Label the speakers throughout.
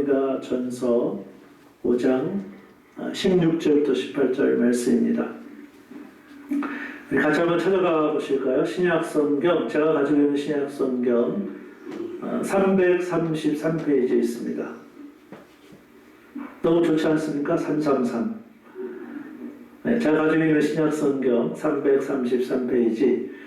Speaker 1: 데살로니가 전서 5장 16절부터 18절 말씀입니다. 같이 한번 찾아가 보실까요? 신약성경, 제가 가지고 있는 신약성경 333페이지에 있습니다. 너무 좋지 않습니까? 333. 네, 제가 가지고 있는 신약성경 333페이지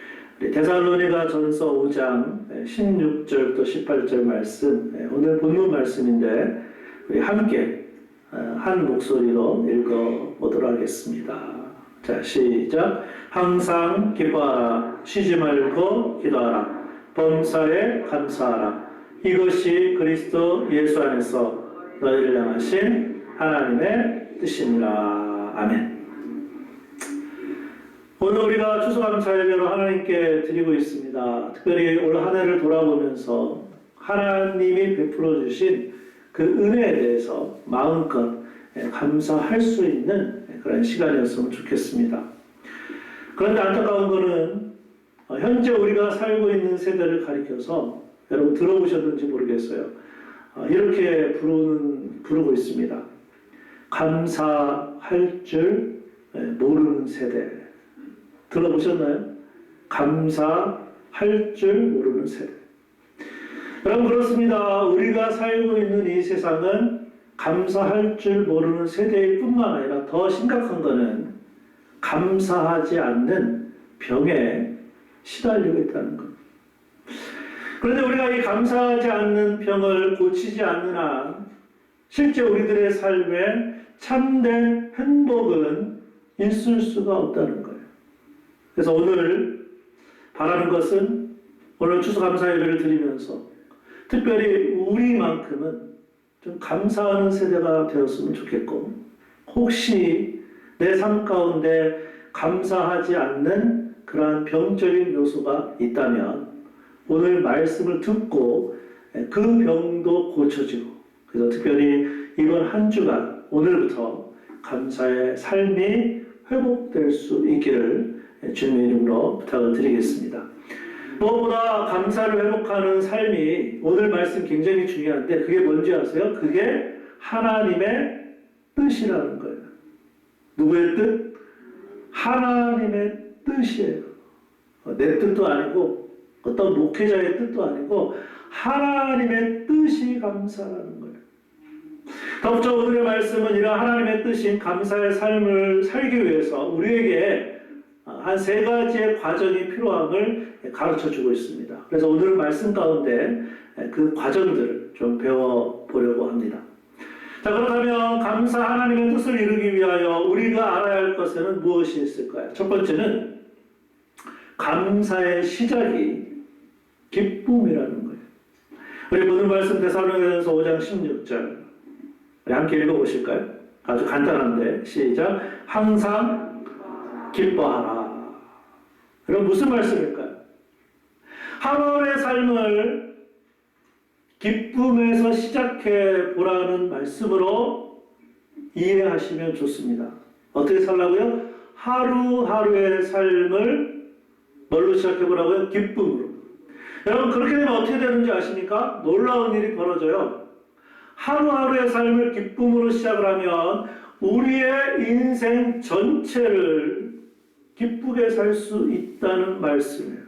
Speaker 1: 데살로니가 전서 5장 16절부터 18절 말씀, 오늘 본문 말씀인데 우리 함께 한 목소리로 읽어보도록 하겠습니다. 자, 시작. 항상 기뻐하라. 쉬지 말고 기도하라. 범사에 감사하라. 이것이 그리스도 예수 안에서 너희를 향하신 하나님의 뜻이니라. 아멘. 오늘 우리가 추수감사 예배로 하나님께 드리고 있습니다. 특별히 올 한 해를 돌아보면서 하나님이 베풀어 주신 그 은혜에 대해서 마음껏 감사할 수 있는 그런 시간이었으면 좋겠습니다. 그런데 안타까운 것은 현재 우리가 살고 있는 세대를 가리켜서 여러분 들어보셨는지 모르겠어요. 이렇게 부르고 있습니다. 감사할 줄 모르는 세대. 들어보셨나요? 감사할 줄 모르는 세대. 여러분 그렇습니다. 우리가 살고 있는 이 세상은 감사할 줄 모르는 세대일 뿐만 아니라 더 심각한 것은 감사하지 않는 병에 시달리고 있다는 것. 그런데 우리가 이 감사하지 않는 병을 고치지 않는 한 실제 우리들의 삶에 참된 행복은 있을 수가 없다는 거예요. 그래서 오늘 바라는 것은 오늘 추수감사 예배를 드리면서 특별히 우리만큼은 좀 감사하는 세대가 되었으면 좋겠고, 혹시 내 삶 가운데 감사하지 않는 그러한 병적인 요소가 있다면 오늘 말씀을 듣고 그 병도 고쳐지고, 그래서 특별히 이번 한 주간 오늘부터 감사의 삶이 회복될 수 있기를 주님의 이름으로 부탁을 드리겠습니다. 무엇보다 감사를 회복하는 삶이 오늘 말씀 굉장히 중요한데 그게 뭔지 아세요? 그게 하나님의 뜻이라는 거예요. 누구의 뜻? 하나님의 뜻이에요. 내 뜻도 아니고 어떤 목회자의 뜻도 아니고 하나님의 뜻이 감사라는 거예요. 더욱더 오늘의 말씀은 이런 하나님의 뜻인 감사의 삶을 살기 위해서 우리에게 한 세 가지의 과정이 필요함을 가르쳐주고 있습니다. 그래서 오늘 말씀 가운데 그 과정들을 좀 배워보려고 합니다. 자, 그렇다면 감사 하나님의 뜻을 이루기 위하여 우리가 알아야 할 것은 무엇이 있을까요? 첫 번째는 감사의 시작이 기쁨이라는 거예요. 우리 보는 말씀 데살로니가전서 5장 16절 우리 함께 읽어보실까요? 아주 간단한데 시작. 항상 기뻐하라. 그럼 무슨 말씀일까요? 하루의 삶을 기쁨에서 시작해 보라는 말씀으로 이해하시면 좋습니다. 어떻게 살라고요? 하루하루의 삶을 뭘로 시작해 보라고요? 기쁨으로. 여러분 그렇게 되면 어떻게 되는지 아십니까? 놀라운 일이 벌어져요. 하루하루의 삶을 기쁨으로 시작을 하면 우리의 인생 전체를 기쁘게 살 수 있다는 말씀이에요.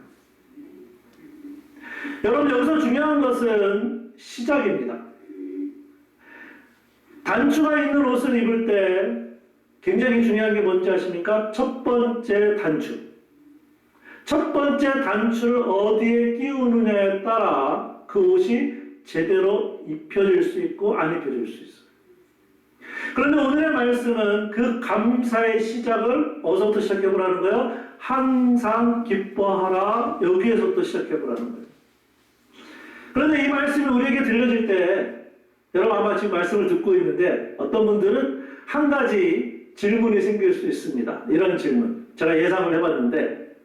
Speaker 1: 여러분 여기서 중요한 것은 시작입니다. 단추가 있는 옷을 입을 때 굉장히 중요한 게 뭔지 아십니까? 첫 번째 단추. 첫 번째 단추를 어디에 끼우느냐에 따라 그 옷이 제대로 입혀질 수 있고 안 입혀질 수 있어요. 그런데 오늘의 말씀은 그 감사의 시작을 어디서부터 시작해보라는 거예요? 항상 기뻐하라. 여기에서부터 시작해보라는 거예요. 그런데 이 말씀이 우리에게 들려질 때 여러분 아마 지금 말씀을 듣고 있는데 어떤 분들은 한 가지 질문이 생길 수 있습니다. 이런 질문. 제가 예상을 해봤는데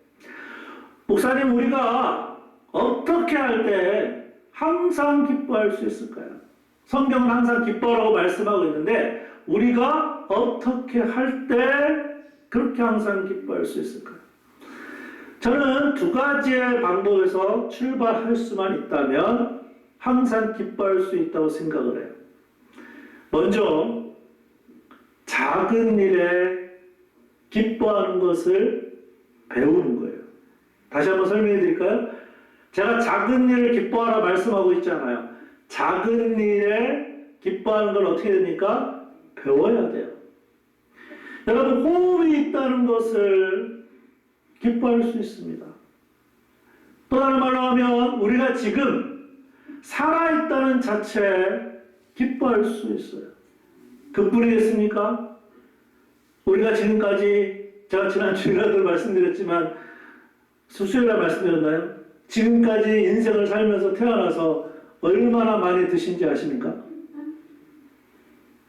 Speaker 1: 목사님 우리가 어떻게 할 때 항상 기뻐할 수 있을까요? 성경은 항상 기뻐라고 말씀하고 있는데 우리가 어떻게 할 때 그렇게 항상 기뻐할 수 있을까요? 저는 두 가지의 방법에서 출발할 수만 있다면 항상 기뻐할 수 있다고 생각을 해요. 먼저 작은 일에 기뻐하는 것을 배우는 거예요. 다시 한번 설명해 드릴까요? 제가 작은 일을 기뻐하라 말씀하고 있잖아요. 작은 일에 기뻐하는 걸 어떻게 됩니까? 배워야 돼요. 여러분, 호흡이 있다는 것을 기뻐할 수 있습니다. 또 다른 말로 하면 우리가 지금 살아있다는 자체에 기뻐할 수 있어요. 그뿐이겠습니까? 우리가 지금까지, 제가 지난 주일날도 말씀드렸지만 수요일날 말씀드렸나요? 지금까지 인생을 살면서 태어나서 얼마나 많이 드신지 아십니까?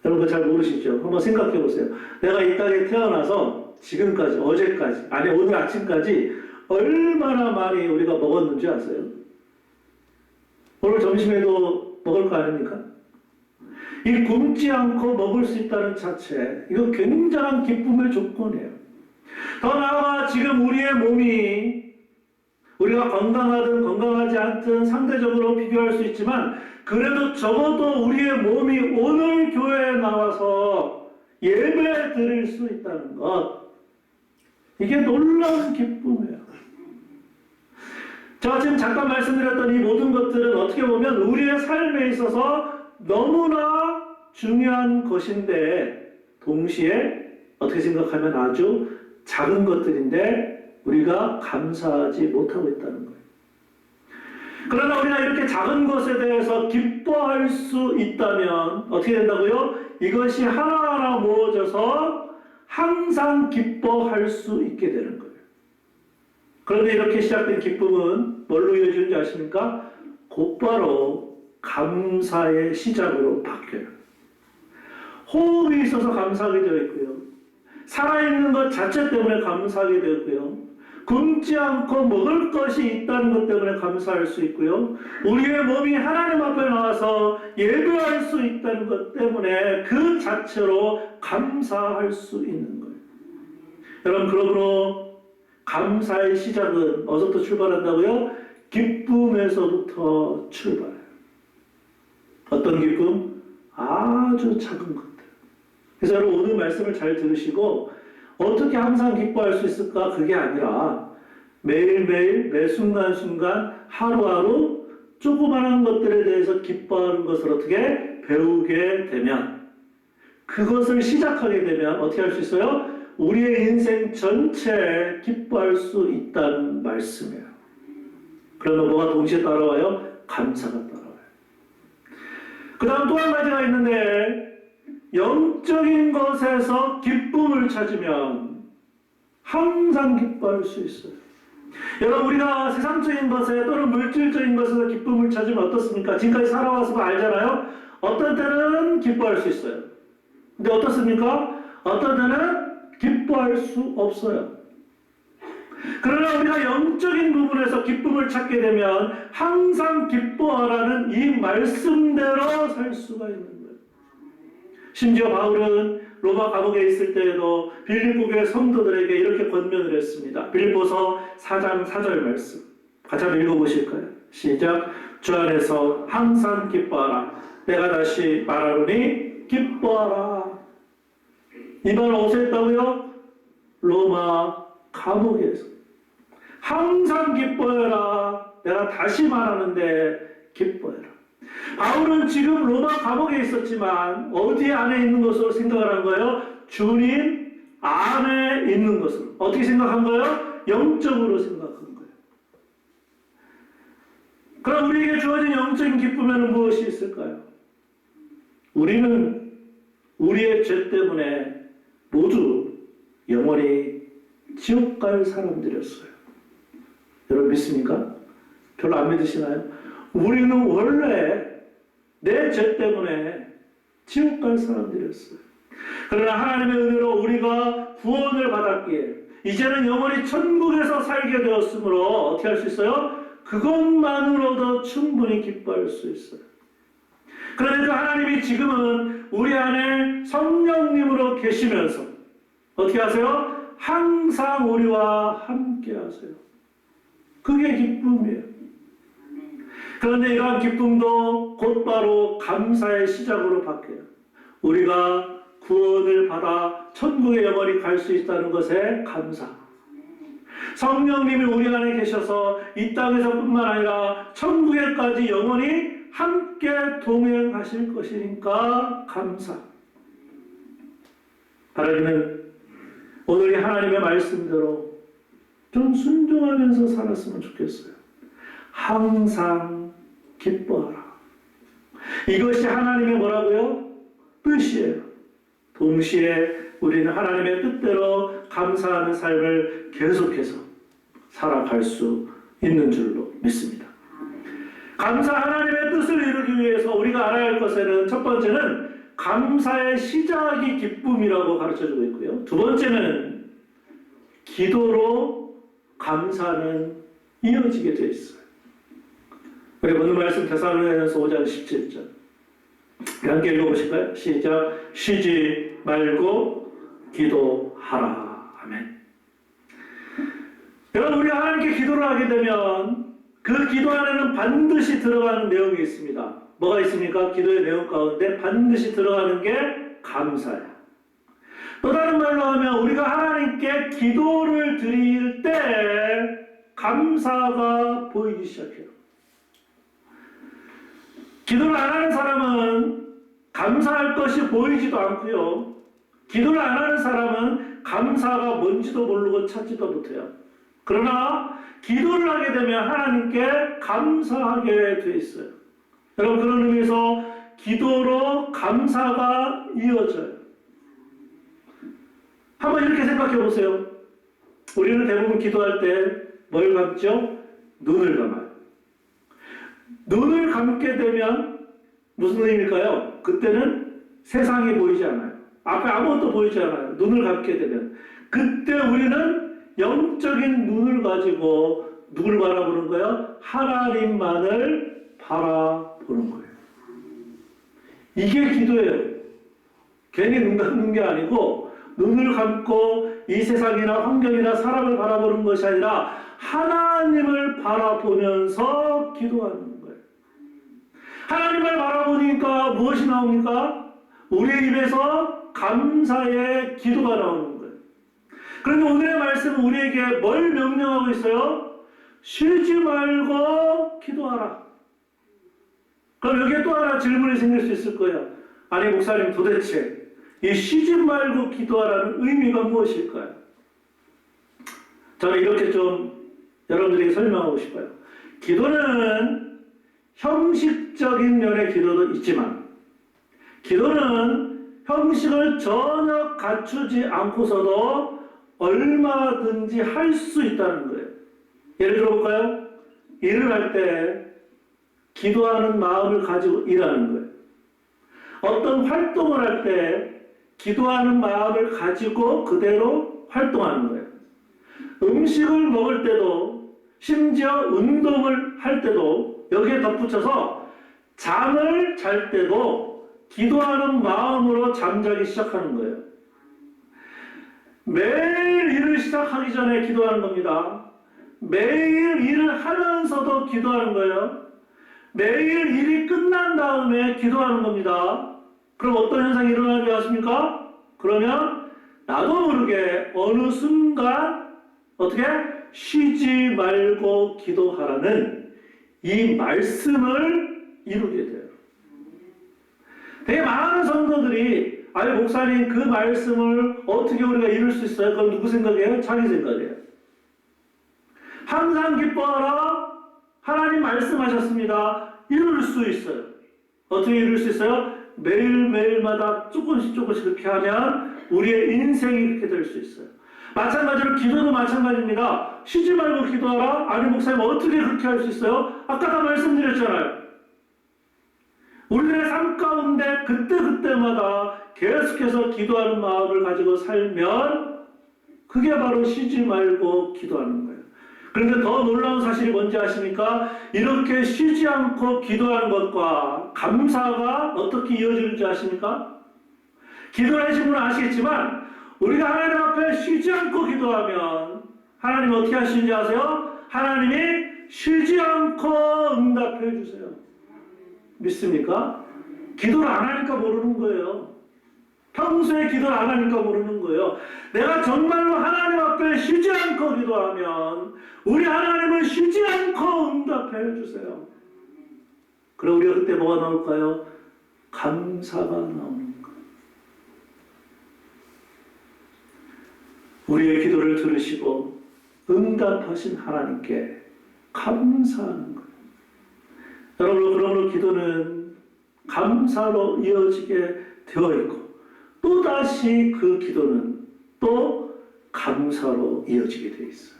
Speaker 1: 여러분 잘 모르시죠? 한번 생각해 보세요. 내가 이 땅에 태어나서 지금까지, 어제까지, 아니 오늘 아침까지 얼마나 많이 우리가 먹었는지 아세요? 오늘 점심에도 먹을 거 아닙니까? 이 굶지 않고 먹을 수 있다는 자체, 이거 굉장한 기쁨의 조건이에요. 더 나아가 지금 우리의 몸이 우리가 건강하든 건강하지 않든 상대적으로 비교할 수 있지만 그래도 적어도 우리의 몸이 오늘 교회에 나와서 예배 드릴 수 있다는 것, 이게 놀라운 기쁨이에요. 제가 지금 잠깐 말씀드렸던 이 모든 것들은 어떻게 보면 우리의 삶에 있어서 너무나 중요한 것인데 동시에 어떻게 생각하면 아주 작은 것들인데 우리가 감사하지 못하고 있다는 거예요. 그러나 우리가 이렇게 작은 것에 대해서 기뻐할 수 있다면 어떻게 된다고요? 이것이 하나하나 모아져서 항상 기뻐할 수 있게 되는 거예요. 그런데 이렇게 시작된 기쁨은 뭘로 이어지는지 아십니까? 곧바로 감사의 시작으로 바뀌어요. 호흡이 있어서 감사하게 되어 있고요. 살아있는 것 자체 때문에 감사하게 되었고요. 굶지 않고 먹을 것이 있다는 것 때문에 감사할 수 있고요. 우리의 몸이 하나님 앞에 나와서 예배할 수 있다는 것 때문에 그 자체로 감사할 수 있는 거예요. 여러분, 그러므로 감사의 시작은 어디서부터 출발한다고요? 기쁨에서부터 출발해요. 어떤 기쁨? 아주 작은 것들. 그래서 여러분, 오늘 말씀을 잘 들으시고 어떻게 항상 기뻐할 수 있을까? 그게 아니라 매일매일 매 순간순간 하루하루 조그마한 것들에 대해서 기뻐하는 것을 어떻게 배우게 되면, 그것을 시작하게 되면 어떻게 할 수 있어요? 우리의 인생 전체에 기뻐할 수 있다는 말씀이에요. 그러면 뭐가 동시에 따라와요? 감사가 따라와요. 그 다음 또 한 가지가 있는데, 영적인 것에서 기쁨을 찾으면 항상 기뻐할 수 있어요. 여러분, 우리가 세상적인 것에 또는 물질적인 것에서 기쁨을 찾으면 어떻습니까? 지금까지 살아와서 알잖아요. 어떤 때는 기뻐할 수 있어요. 근데 어떻습니까? 어떤 때는 기뻐할 수 없어요. 그러나 우리가 영적인 부분에서 기쁨을 찾게 되면 항상 기뻐하라는 이 말씀대로 살 수가 있는 거예요. 심지어 바울은 로마 감옥에 있을 때에도 빌립보 교회 성도들에게 이렇게 권면을 했습니다. 빌립보서 4장 4절 말씀 같이 한번 읽어보실까요? 시작. 주 안에서 항상 기뻐하라. 내가 다시 말하노니 기뻐하라. 이 말을 어디서 했다고요? 로마 감옥에서. 항상 기뻐해라. 내가 다시 말하는데 기뻐해라. 바울은 지금 로마 감옥에 있었지만 어디 안에 있는 것으로 생각을 한 거예요? 주님 안에 있는 것으로. 어떻게 생각한 거예요? 영적으로 생각한 거예요. 그럼 우리에게 주어진 영적인 기쁨에는 무엇이 있을까요? 우리는 우리의 죄 때문에 모두 영원히 지옥 갈 사람들이었어요. 여러분 믿습니까? 별로 안 믿으시나요? 우리는 원래 내 죄 때문에 지옥 갈 사람들이었어요. 그러나 하나님의 은혜로 우리가 구원을 받았기에 이제는 영원히 천국에서 살게 되었으므로 어떻게 할 수 있어요? 그것만으로도 충분히 기뻐할 수 있어요. 그러니까 하나님이 지금은 우리 안에 성령님으로 계시면서 어떻게 하세요? 항상 우리와 함께 하세요. 그게 기쁨이에요. 그런데 이러한 기쁨도 곧바로 감사의 시작으로 바뀌어요. 우리가 구원을 받아 천국에 영원히 갈 수 있다는 것에 감사. 성령님이 우리 안에 계셔서 이 땅에서뿐만 아니라 천국에까지 영원히 함께 동행하실 것이니까 감사. 하나님은 오늘 이 하나님의 말씀대로 좀 순종하면서 살았으면 좋겠어요. 항상 기뻐하라. 이것이 하나님의 뭐라고요? 뜻이에요. 동시에 우리는 하나님의 뜻대로 감사하는 삶을 계속해서 살아갈 수 있는 줄로 믿습니다. 감사 하나님의 뜻을 이루기 위해서 우리가 알아야 할 것에는 첫 번째는 감사의 시작이 기쁨이라고 가르쳐주고 있고요. 두 번째는 기도로 감사는 이어지게 되어 있어요. 우리 오늘 말씀 데살로니가서 5장 17절 함께 읽어보실까요? 시작. 쉬지 말고 기도하라. 아멘. 여러분, 우리가 하나님께 기도를 하게 되면 그 기도 안에는 반드시 들어가는 내용이 있습니다. 뭐가 있습니까? 기도의 내용 가운데 반드시 들어가는 게 감사예요. 또 다른 말로 하면 우리가 하나님께 기도를 드릴 때 감사가 보이기 시작해요. 기도를 안 하는 사람은 감사할 것이 보이지도 않고요. 기도를 안 하는 사람은 감사가 뭔지도 모르고 찾지도 못해요. 그러나 기도를 하게 되면 하나님께 감사하게 돼 있어요. 여러분, 그런 의미에서 기도로 감사가 이어져요. 한번 이렇게 생각해 보세요. 우리는 대부분 기도할 때 뭘 감죠? 눈을 감아요. 눈을 감게 되면 무슨 의미일까요? 그때는 세상이 보이지 않아요. 앞에 아무것도 보이지 않아요. 눈을 감게 되면. 그때 우리는 영적인 눈을 가지고 누굴 바라보는 거예요? 하나님만을 바라보는 거예요. 이게 기도예요. 괜히 눈 감는 게 아니고 눈을 감고 이 세상이나 환경이나 사람을 바라보는 것이 아니라 하나님을 바라보면서 기도하는 거예요. 하나님을 바라보니까 무엇이 나옵니까? 우리의 입에서 감사의 기도가 나오는 거예요. 그런데 오늘의 말씀은 우리에게 뭘 명령하고 있어요? 쉬지 말고 기도하라. 그럼 여기에 또 하나 질문이 생길 수 있을 거예요. 아니, 목사님, 도대체 이 쉬지 말고 기도하라는 의미가 무엇일까요? 저는 이렇게 좀 여러분들에게 설명하고 싶어요. 기도는 형식적인 면의 기도도 있지만 기도는 형식을 전혀 갖추지 않고서도 얼마든지 할 수 있다는 거예요. 예를 들어볼까요? 일을 할 때 기도하는 마음을 가지고 일하는 거예요. 어떤 활동을 할 때 기도하는 마음을 가지고 그대로 활동하는 거예요. 음식을 먹을 때도 심지어 운동을 할 때도 여기에 덧붙여서 잠을 잘 때도 기도하는 마음으로 잠자기 시작하는 거예요. 매일 일을 시작하기 전에 기도하는 겁니다. 매일 일을 하면서도 기도하는 거예요. 매일 일이 끝난 다음에 기도하는 겁니다. 그럼 어떤 현상이 일어나지 않습니까? 그러면 나도 모르게 어느 순간 어떻게? 쉬지 말고 기도하라는 이 말씀을 이루게 돼요. 되게 많은 성도들이 아니 목사님 그 말씀을 어떻게 우리가 이룰 수 있어요? 그럼 누구 생각이에요? 자기 생각이에요. 항상 기뻐하라. 하나님 말씀하셨습니다. 이룰 수 있어요. 어떻게 이룰 수 있어요? 매일매일마다 조금씩 그렇게 하면 우리의 인생이 그렇게 될 수 있어요. 마찬가지로 기도도 마찬가지입니다. 쉬지 말고 기도하라. 아니 목사님 어떻게 그렇게 할 수 있어요? 아까 다 말씀드렸잖아요. 우리들의 삶 가운데 그때마다 계속해서 기도하는 마음을 가지고 살면 그게 바로 쉬지 말고 기도하는 거예요. 그런데 더 놀라운 사실이 뭔지 아십니까? 이렇게 쉬지 않고 기도하는 것과 감사가 어떻게 이어지는지 아십니까? 기도를 하신 분은 아시겠지만 우리가 하나님 앞에 쉬지 않고 기도하면 하나님 어떻게 하시는지 아세요? 하나님이 쉬지 않고 응답해 주세요. 믿습니까? 기도를 안 하니까 모르는 거예요. 평소에 기도를 안 하니까 모르는 거예요. 내가 정말로 하나님 앞에 쉬지 않고 기도하면 우리 하나님은 쉬지 않고 응답해 주세요. 그럼 우리가 그때 뭐가 나올까요? 감사가 나오는 거예요. 우리의 기도를 들으시고 응답하신 하나님께 감사하는 거예요. 여러분, 그러므로 기도는 감사로 이어지게 되어 있고 또다시 그 기도는 또 감사로 이어지게 되어 있어요.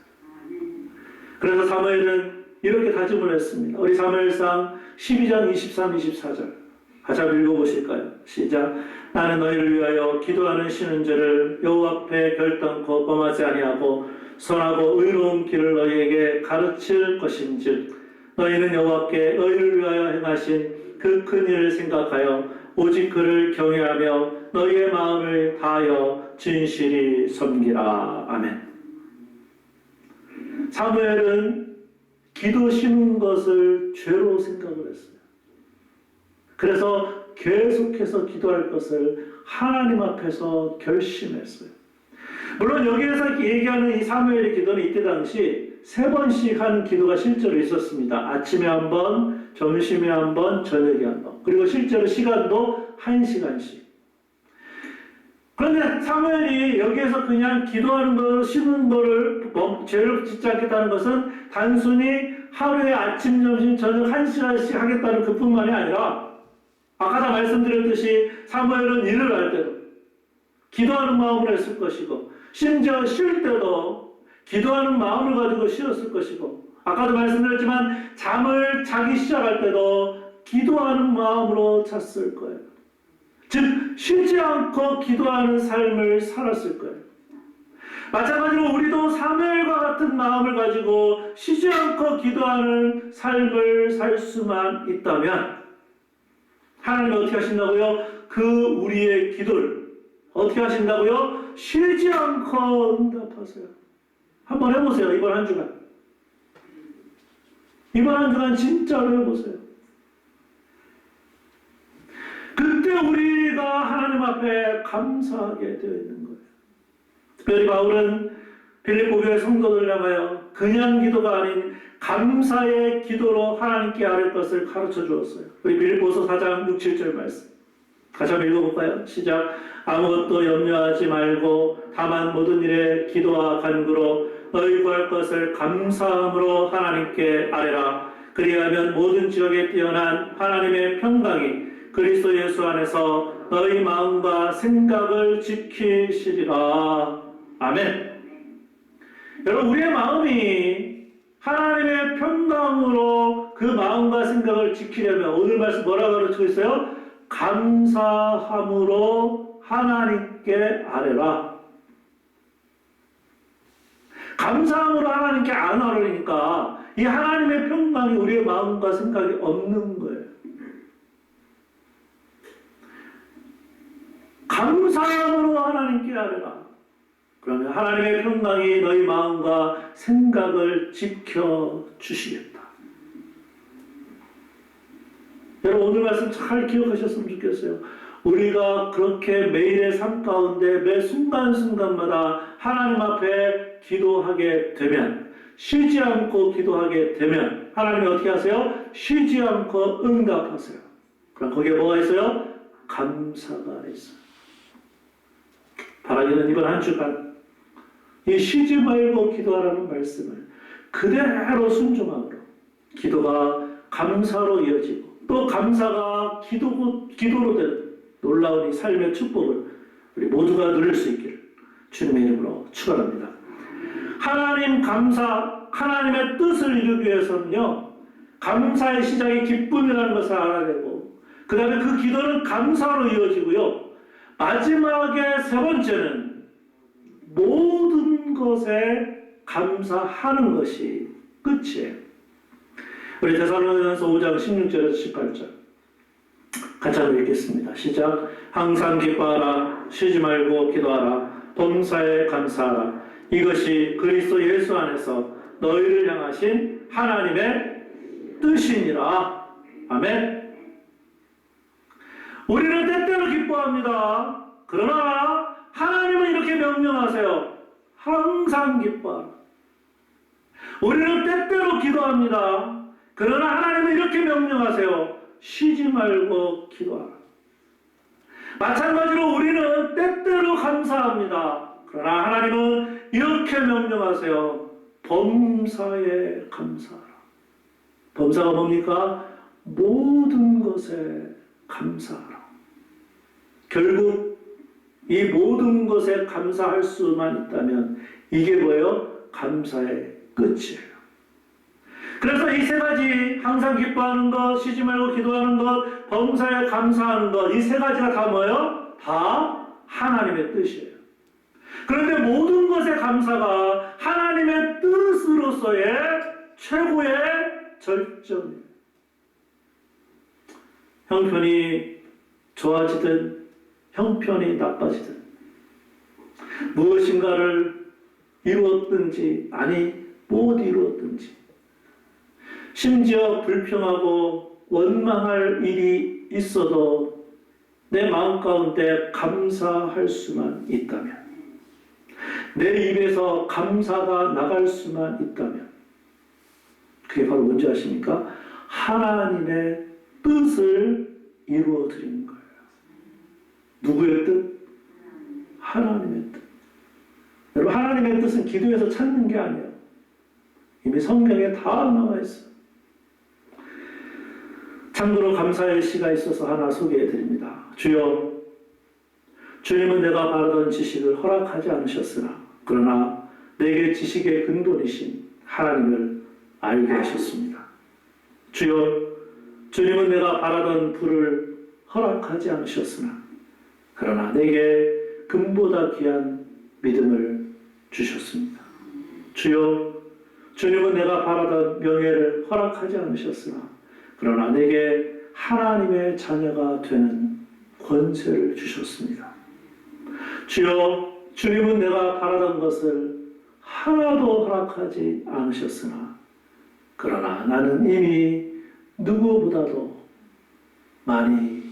Speaker 1: 그래서 사무엘은 이렇게 다짐을 했습니다. 우리 사무엘상 12장 23, 24절 같이 한번 읽어보실까요? 시작. 나는 너희를 위하여 기도하는 쉬는 죄를 여호와 앞에 결단코 범하지 아니하고 선하고 의로운 길을 너희에게 가르칠 것인즉 너희는 여호와께 너희를 위하여 행하신 그 큰 일을 생각하여 오직 그를 경외하며 너희의 마음을 다하여 진실히 섬기라. 아멘. 사무엘은 기도 쉬는 것을 죄로 생각을 했어요. 그래서 계속해서 기도할 것을 하나님 앞에서 결심했어요. 물론 여기에서 얘기하는 이 사무엘의 기도는 이때 당시 3번씩 하는 기도가 실제로 있었습니다. 아침에 한 번, 점심에 한 번, 저녁에 한 번. 그리고 실제로 시간도 1시간씩. 그런데 사무엘이 여기에서 그냥 기도하는 거, 쉬는 거를 죄를 짓지 않겠다는 것은 단순히 하루에 아침, 점심, 저녁 1시간씩 하겠다는 그뿐만이 아니라 아까 다 말씀드렸듯이 사무엘은 일을 할 때도 기도하는 마음으로 했을 것이고 심지어 쉴 때도 기도하는 마음을 가지고 쉬었을 것이고 아까도 말씀드렸지만 잠을 자기 시작할 때도 기도하는 마음으로 잤을 거예요. 즉 쉬지 않고 기도하는 삶을 살았을 거예요. 마찬가지로 우리도 사무엘과 같은 마음을 가지고 쉬지 않고 기도하는 삶을 살 수만 있다면 하나님이 어떻게 하신다고요? 그 우리의 기도를 어떻게 하신다고요? 쉬지 않고 응답하세요. 한번 해보세요. 이번 한 주간. 이번 한 주간 진짜로 해보세요. 그때 우리가 하나님 앞에 감사하게 되어 있는 거예요. 특별히 바울은 빌립보 교회 성도들을 향하여 그냥 기도가 아닌 감사의 기도로 하나님께 아뢰 것을 가르쳐 주었어요. 우리 빌립보서 4장 6, 7절 말씀 같이 한번 읽어볼까요? 시작. 아무것도 염려하지 말고 다만 모든 일에 기도와 간구로 너희 구할 것을 감사함으로 하나님께 아뢰라. 그리하면 모든 지역에 뛰어난 하나님의 평강이 그리스도 예수 안에서 너희 마음과 생각을 지키시리라. 아멘. 여러분, 우리의 마음이 하나님의 평강으로 그 마음과 생각을 지키려면 오늘 말씀 뭐라고 가르치고 있어요? 감사함으로 하나님께 아뢰라. 감사함으로 하나님께 안 아뢰니까 이 하나님의 평강이 우리의 마음과 생각이 없는 거예요. 감사함으로 하나님께 아뢰라. 그러면 하나님의 평강이 너희 마음과 생각을 지켜주시겠다. 여러분, 오늘 말씀 잘 기억하셨으면 좋겠어요. 우리가 그렇게 매일의 삶 가운데 매 순간순간마다 하나님 앞에 기도하게 되면, 쉬지 않고 기도하게 되면 하나님이 어떻게 하세요? 쉬지 않고 응답하세요. 그럼 거기에 뭐가 있어요? 감사가 있어요. 바라기는 이번 한 주간 이 쉬지 말고 기도하라는 말씀을 그대로 순종함으로 기도가 감사로 이어지고 또 감사가 기도로 되는 놀라운 이 삶의 축복을 우리 모두가 누릴 수 있기를 주님의 이름으로 축원합니다. 하나님 감사, 하나님의 뜻을 이루기 위해서는요, 감사의 시작이 기쁨이라는 것을 알아내고 그 다음에 그 기도는 감사로 이어지고요, 마지막에 3번째는 모든 것에 감사하는 것이 끝이에요. 우리 데살로니가서 5장 16절에서 18절 같이 한번 읽겠습니다. 시작. 항상 기뻐하라, 쉬지 말고 기도하라, 범사에 감사하라. 이것이 그리스도 예수 안에서 너희를 향하신 하나님의 뜻이니라. 아멘. 우리는 때때로 기뻐합니다. 그러나 하나님은 이렇게 명령하세요. 항상 기뻐하라. 우리는 때때로 기도합니다. 그러나 하나님은 이렇게 명령하세요. 쉬지 말고 기도하라. 마찬가지로 우리는 때때로 감사합니다. 그러나 하나님은 이렇게 명령하세요. 범사에 감사하라. 범사가 뭡니까? 모든 것에 감사하라. 결국 이 모든 것에 감사할 수만 있다면 이게 뭐예요? 감사의 끝이에요. 그래서 이 세 가지, 항상 기뻐하는 것, 쉬지 말고 기도하는 것, 범사에 감사하는 것, 이 세 가지가 다 뭐예요? 다 하나님의 뜻이에요. 그런데 모든 것의 감사가 하나님의 뜻으로서의 최고의 절정이에요. 형편이 좋아지든 형편이 나빠지든 무엇인가를 이루었든지 아니 못 이루었든지 심지어 불평하고 원망할 일이 있어도 내 마음 가운데 감사할 수만 있다면, 내 입에서 감사가 나갈 수만 있다면, 그게 바로 뭔지 아십니까? 하나님의 뜻을 이루어 드리는 거예요. 누구의 뜻? 하나님의 뜻. 여러분, 하나님의 뜻은 기도에서 찾는 게 아니에요. 이미 성경에 다 나와 있어요. 참고로 감사의 시가 있어서 하나 소개해 드립니다. 주여, 주님은 내가 바라던 지식을 허락하지 않으셨으나 그러나 내게 지식의 근본이신 하나님을 알게 하셨습니다. 주여, 주님은 내가 바라던 부를 허락하지 않으셨으나 그러나 내게 금보다 귀한 믿음을 주셨습니다. 주여, 주님은 내가 바라던 명예를 허락하지 않으셨으나 그러나 내게 하나님의 자녀가 되는 권세를 주셨습니다. 주여, 주님은 내가 바라던 것을 하나도 허락하지 않으셨으나 그러나 나는 이미 누구보다도 많이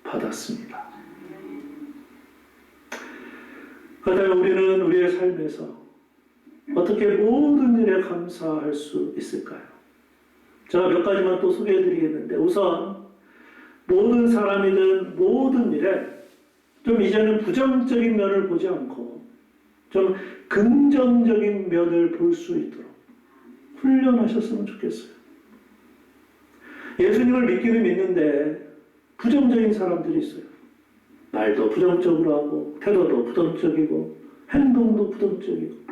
Speaker 1: 받았습니다. 그렇다면 우리는 우리의 삶에서 어떻게 모든 일에 감사할 수 있을까요? 제가 몇 가지만 또 소개해 드리겠는데, 우선 모든 사람이든 모든 일에 좀 이제는 부정적인 면을 보지 않고 좀 긍정적인 면을 볼 수 있도록 훈련하셨으면 좋겠어요. 예수님을 믿기는 믿는데 부정적인 사람들이 있어요. 말도 부정적으로 하고 태도도 부정적이고 행동도 부정적이고,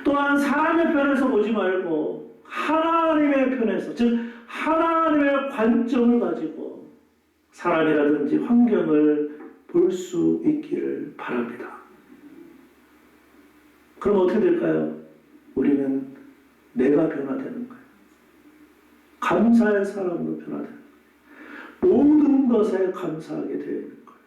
Speaker 1: 또한 사람의 편에서 보지 말고 하나님의 편에서, 즉 하나님의 관점을 가지고 사람이라든지 환경을 볼 수 있기를 바랍니다. 그럼 어떻게 될까요? 우리는 내가 변화되는 거예요. 감사의 사람으로 변화되는 거예요. 모든 것에 감사하게 되는 거예요.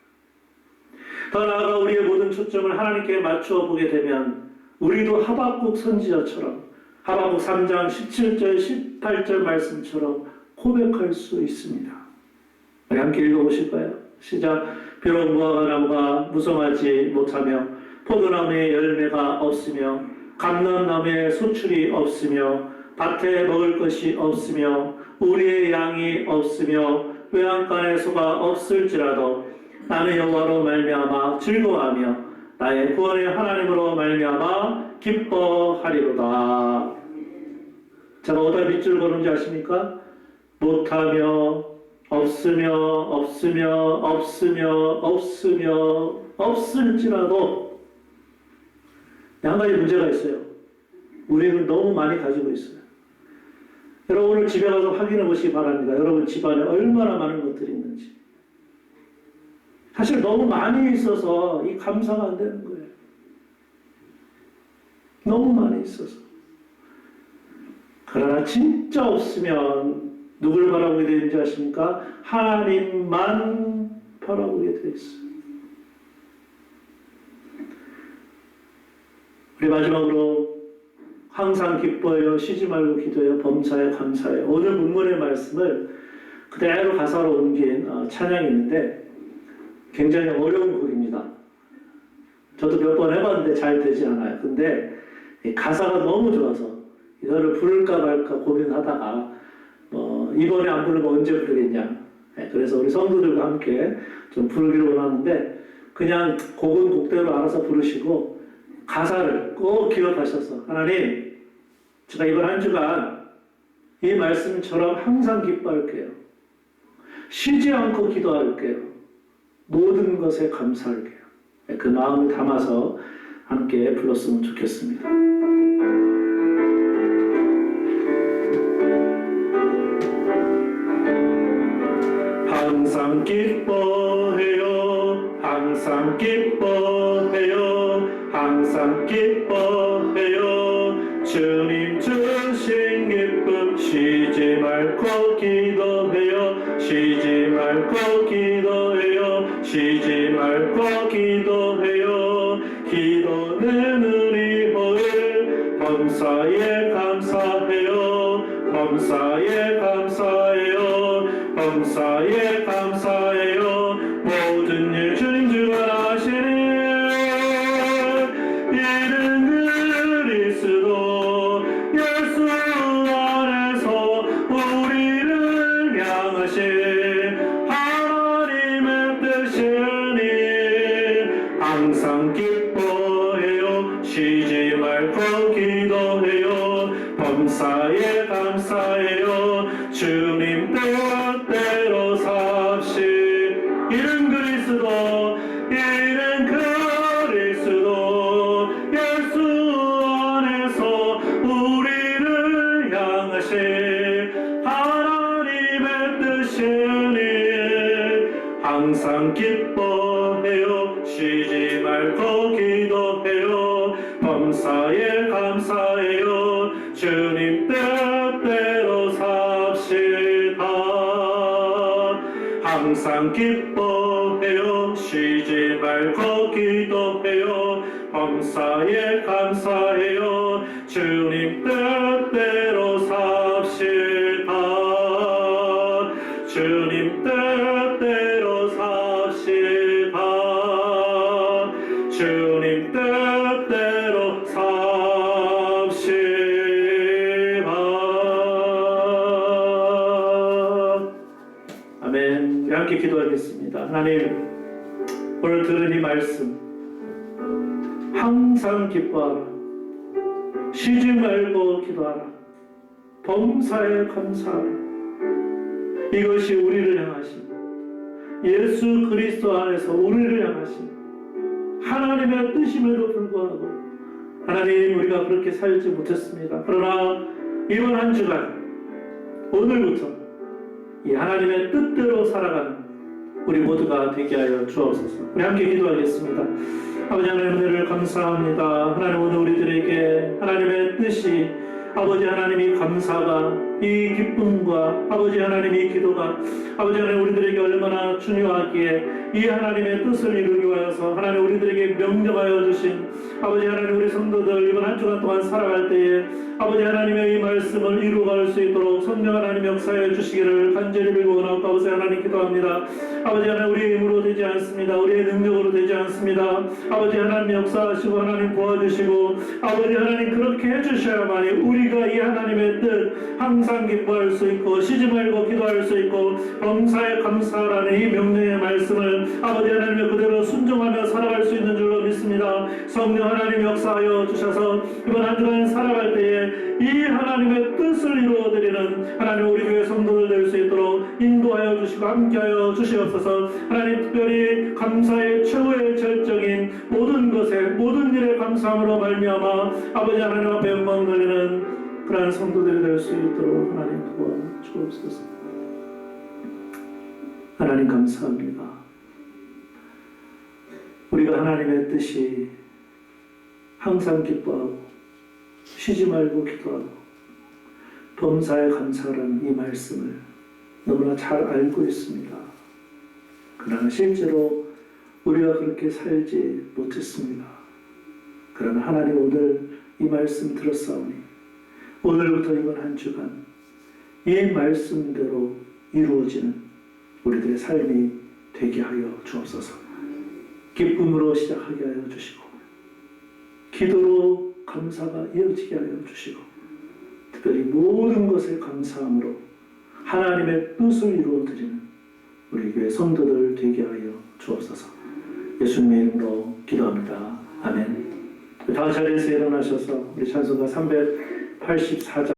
Speaker 1: 더 나아가 우리의 모든 초점을 하나님께 맞추어 보게 되면 우리도 하박국 선지자처럼 하박국 3장 17절 18절 말씀처럼 고백할 수 있습니다. 우리 함께 읽어보실까요? 시작. 비록 무화과 나무가 무성하지 못하며 포도나무에 열매가 없으며 감람나무에 소출이 없으며 밭에 먹을 것이 없으며 우리의 양이 없으며 외양간에 소가 없을지라도 나는 여호와로 말미암아 즐거워하며 나의 구원의 하나님으로 말미암아 기뻐하리로다. 제가 어디다 밑줄 그런지 아십니까? 못하며 없으며 없으며 없으며 없으며 없을지라도. 한 가지 문제가 있어요. 우리는 너무 많이 가지고 있어요. 여러분, 오늘 집에 가서 확인해 보시기 바랍니다. 여러분 집안에 얼마나 많은 것들이 있는지. 사실 너무 많이 있어서 이 감사가 안 되는 거예요. 너무 많이 있어서. 그러나 진짜 없으면 누구를 바라보게 되는지 아십니까? 하나님만 바라보게 되어 있어요. 우리 마지막으로 항상 기뻐해요, 쉬지 말고 기도해요, 범사에 감사해요. 오늘 본문의 말씀을 그대로 가사로 옮긴 찬양이 있는데, 굉장히 어려운 곡입니다. 저도 몇 번 해봤는데 잘 되지 않아요. 근데 이 가사가 너무 좋아서 이거를 부를까 말까 고민하다가 이번에 안 부르면 언제 부르겠냐. 그래서 우리 성도들과 함께 좀 부르기를 원하는데 그냥 곡은 곡대로 알아서 부르시고 가사를 꼭 기억하셔서 하나님, 제가 이번 한 주간 이 말씀처럼 항상 기뻐할게요. 쉬지 않고 기도할게요. 모든 것에 감사할게요. 그 마음을 담아서 함께 불렀으면 좋겠습니다. 항상 기뻐해요. 항상 기뻐해요. 항상 기뻐해요. 주님 주신 기쁨 쉬지 말고 기도해요. 쉬지 말고 기도해요. 쉬지 말고 기도해요. 기도는 우리 호흡 범사에 감사해요. 범사에 감사해요. 범사에 감사해요. 모든 일 주님 주가 하시니 이른 그리스도 예수 안에서 우리를 향하신 하나님의 뜻이니 항상 기뻐해요. 쉬지 말고 기도해요. 범사에 감사해요. 주님 뜻대로 삽시 이른 그리스도 이른 그리스도 예수 안에서 우리를 향하신 하나님의 뜻이니 항상 기뻐해요. 쉬지 말고 기도해요. 범사에 감사해요. 주님 뜻대로 삽시다. 항상 기뻐해요. 쉬지 말고 기도해요. 범사에 감사해요. 주님 뜻대로 삽시다. 주님 뜻대로 삽시다. 주님 뜻대로 삽시다. 아멘. 우리 함께 기도하겠습니다. 하나님, 오늘 들은 이 말씀 항상 기뻐하라. 쉬지 말고 기도하라. 범사에 감사하라. 이것이 우리를 향하신 예수 그리스도 안에서 우리를 향하신 하나님의 뜻임에도 불구하고 하나님, 우리가 그렇게 살지 못했습니다. 그러나 이번 한 주간 오늘부터 이 하나님의 뜻대로 살아가는 우리 모두가 되게 하여 주옵소서. 우리 함께 기도하겠습니다. 아버지 하나님, 은혜를 감사합니다. 하나님, 오늘 우리들에게 하나님의 뜻이 아버지 하나님이 감사가 이 기쁨과 아버지 하나님의 기도가 아버지 하나님 우리들에게 얼마나 중요하기에 이 하나님의 뜻을 이루기 위해서 하나님 우리들에게 명령하여 주신 아버지 하나님 우리 성도들 이번 한 주간 동안 살아갈 때에 아버지 하나님의 이 말씀을 이루어갈 수 있도록 성령 하나님 역사해 주시기를 간절히 빌고 원하옵고 아버지 하나님 기도합니다. 아버지 하나님 우리의 힘으로 되지 않습니다. 우리의 능력으로 되지 않습니다. 아버지 하나님 역사하시고 하나님 도와주시고 아버지 하나님 그렇게 해주셔야만이 우리가 이 하나님의 뜻 항상 기뻐할 수 있고 쉬지 말고 기도할 수 있고 범사에 감사하라는 이 명령의 말씀을 아버지 하나님의 그대로 순종하며 살아갈 수 있는 줄로 믿습니다. 성령 하나님 역사하여 주셔서 이번 한 주간 살아갈 때에 이 하나님의 뜻을 이루어드리는 하나님 우리 교회 성도들 될 수 있도록 인도하여 주시고 함께하여 주시옵소서. 하나님 특별히 감사의 최후의 절정인 모든 것에 모든 일에 감사함으로 말미암아 아버지 하나님 앞에 영광 돌리는 그러한 성도들이 될 수 있도록 하나님 도와주옵소서. 하나님 감사합니다. 우리가 하나님의 뜻이 항상 기뻐하고 쉬지 말고 기도하고 범사에 감사하라는 이 말씀을 너무나 잘 알고 있습니다. 그러나 실제로 우리가 그렇게 살지 못했습니다. 그러나 하나님 오늘 이 말씀 들었사오니 오늘부터 이번 한 주간 이 말씀대로 이루어지는 우리들의 삶이 되게 하여 주옵소서. 기쁨으로 시작하게 하여 주시고 기도로 감사가 이어지게 하여 주시고 특별히 모든 것에 감사함으로 하나님의 뜻을 이루어드리는 우리 교회 성도들 되게 하여 주옵소서. 예수님의 이름으로 기도합니다. 아멘. 다 자리에서 일어나셔서 우리 찬송가 384장